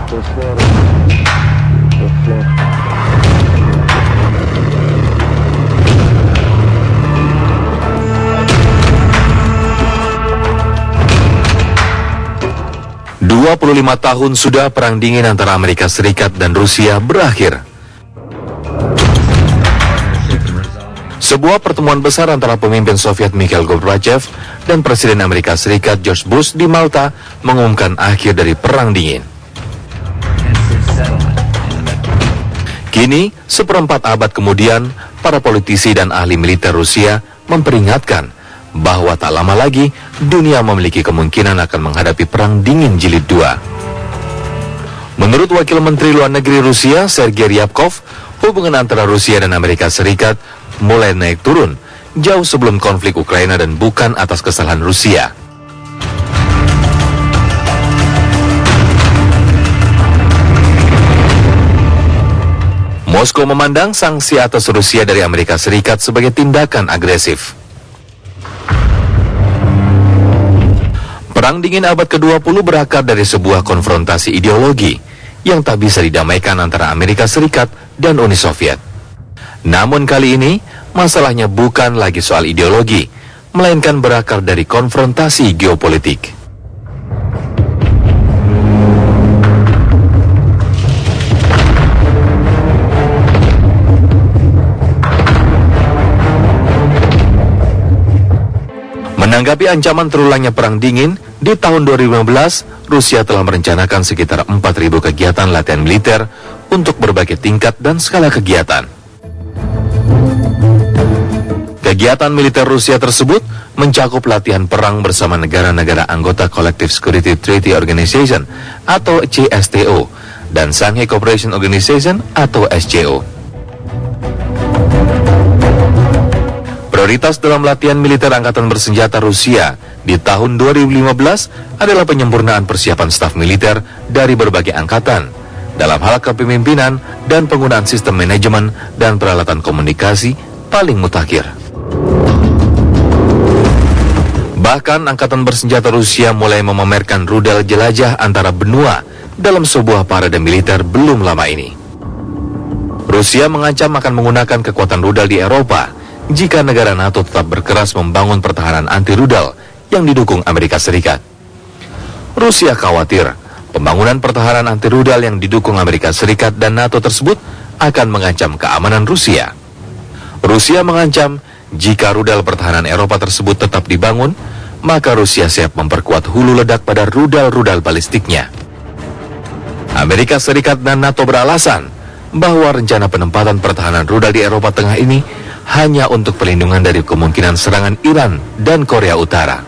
...25 tahun sudah perang dingin antara Amerika Serikat dan Rusia berakhir. Sebuah pertemuan besar antara pemimpin Soviet Mikhail Gorbachev dan Presiden Amerika Serikat George Bush di Malta mengumumkan akhir dari perang dingin. Kini, seperempat abad kemudian, para politisi dan ahli militer Rusia memperingatkan bahwa tak lama lagi dunia memiliki kemungkinan akan menghadapi perang dingin jilid 2. Menurut Wakil Menteri Luar Negeri Rusia, Sergei Ryabkov, hubungan antara Rusia dan Amerika Serikat mulai naik turun jauh sebelum konflik Ukraina dan bukan atas kesalahan Rusia. Moskow memandang sanksi atas Rusia dari Amerika Serikat sebagai tindakan agresif. Perang dingin abad ke-20 berakar dari sebuah konfrontasi ideologi yang tak bisa didamaikan antara Amerika Serikat dan Uni Soviet. Namun kali ini, masalahnya bukan lagi soal ideologi, melainkan berakar dari konfrontasi geopolitik. Menanggapi ancaman terulangnya perang dingin, di tahun 2015, Rusia telah merencanakan sekitar 4.000 kegiatan latihan militer untuk berbagai tingkat dan skala kegiatan. Kegiatan militer Rusia tersebut mencakup latihan perang bersama negara-negara anggota Collective Security Treaty Organization atau CSTO dan Shanghai Cooperation Organization atau SCO. Prioritas dalam latihan militer Angkatan Bersenjata Rusia di tahun 2015 adalah penyempurnaan persiapan staf militer dari berbagai angkatan dalam hal kepemimpinan dan penggunaan sistem manajemen dan peralatan komunikasi paling mutakhir. Bahkan Angkatan Bersenjata Rusia mulai memamerkan rudal jelajah antara benua dalam sebuah parade militer belum lama ini. Rusia mengancam akan menggunakan kekuatan rudal di Eropa jika negara NATO tetap berkeras membangun pertahanan anti-rudal yang didukung Amerika Serikat. Rusia khawatir pembangunan pertahanan anti-rudal yang didukung Amerika Serikat dan NATO tersebut akan mengancam keamanan Rusia. Rusia mengancam jika rudal pertahanan Eropa tersebut tetap dibangun, maka Rusia siap memperkuat hulu ledak pada rudal-rudal balistiknya. Amerika Serikat dan NATO beralasan bahwa rencana penempatan pertahanan rudal di Eropa Tengah ini hanya untuk perlindungan dari kemungkinan serangan Iran dan Korea Utara.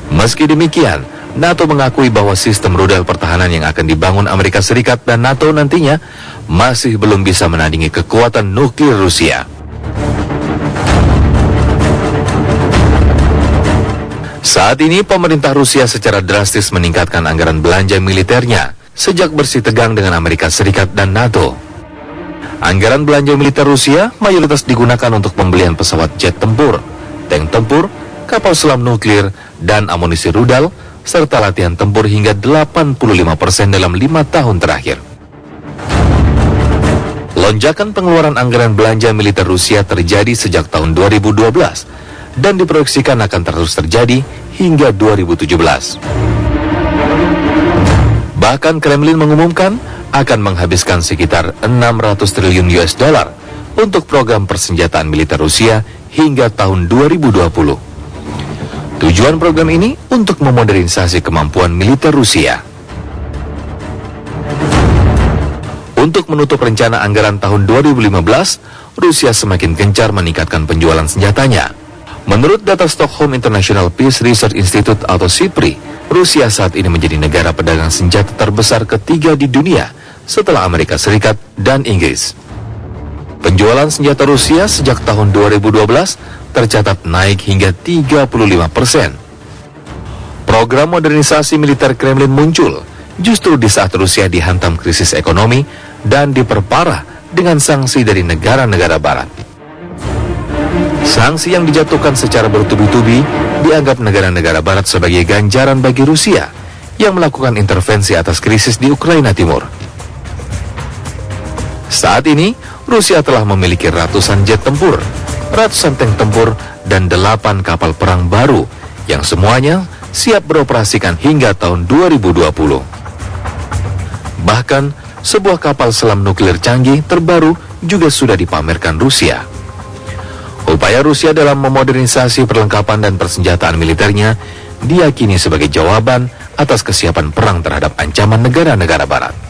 Meski demikian, NATO mengakui bahwa sistem rudal pertahanan yang akan dibangun Amerika Serikat dan NATO nantinya masih belum bisa menandingi kekuatan nuklir Rusia. Saat ini, pemerintah Rusia secara drastis meningkatkan anggaran belanja militernya sejak bersih tegang dengan Amerika Serikat dan NATO. Anggaran belanja militer Rusia mayoritas digunakan untuk pembelian pesawat jet tempur, tank tempur, kapal selam nuklir, dan amunisi rudal, serta latihan tempur hingga 85% dalam 5 tahun terakhir. Lonjakan pengeluaran anggaran belanja militer Rusia terjadi sejak tahun 2012 dan diproyeksikan akan terus terjadi hingga 2017. Bahkan Kremlin mengumumkan akan menghabiskan sekitar 600 triliun US dollar untuk program persenjataan militer Rusia hingga tahun 2020. Tujuan program ini untuk memodernisasi kemampuan militer Rusia. Untuk menutup rencana anggaran tahun 2015, Rusia semakin gencar meningkatkan penjualan senjatanya. Menurut data Stockholm International Peace Research Institute atau SIPRI, Rusia saat ini menjadi negara pedagang senjata terbesar ketiga di dunia setelah Amerika Serikat dan Inggris. Penjualan senjata Rusia sejak tahun 2012 tercatat naik hingga 35%. Program modernisasi militer Kremlin muncul justru di saat Rusia dihantam krisis ekonomi dan diperparah dengan sanksi dari negara-negara barat. Sanksi yang dijatuhkan secara bertubi-tubi dianggap negara-negara barat sebagai ganjaran bagi Rusia yang melakukan intervensi atas krisis di Ukraina Timur. Saat ini, Rusia telah memiliki ratusan jet tempur, ratusan tank tempur, dan 8 kapal perang baru yang semuanya siap beroperasikan hingga tahun 2020. Bahkan, sebuah kapal selam nuklir canggih terbaru juga sudah dipamerkan Rusia. Upaya Rusia dalam memodernisasi perlengkapan dan persenjataan militernya diyakini sebagai jawaban atas kesiapan perang terhadap ancaman negara-negara Barat.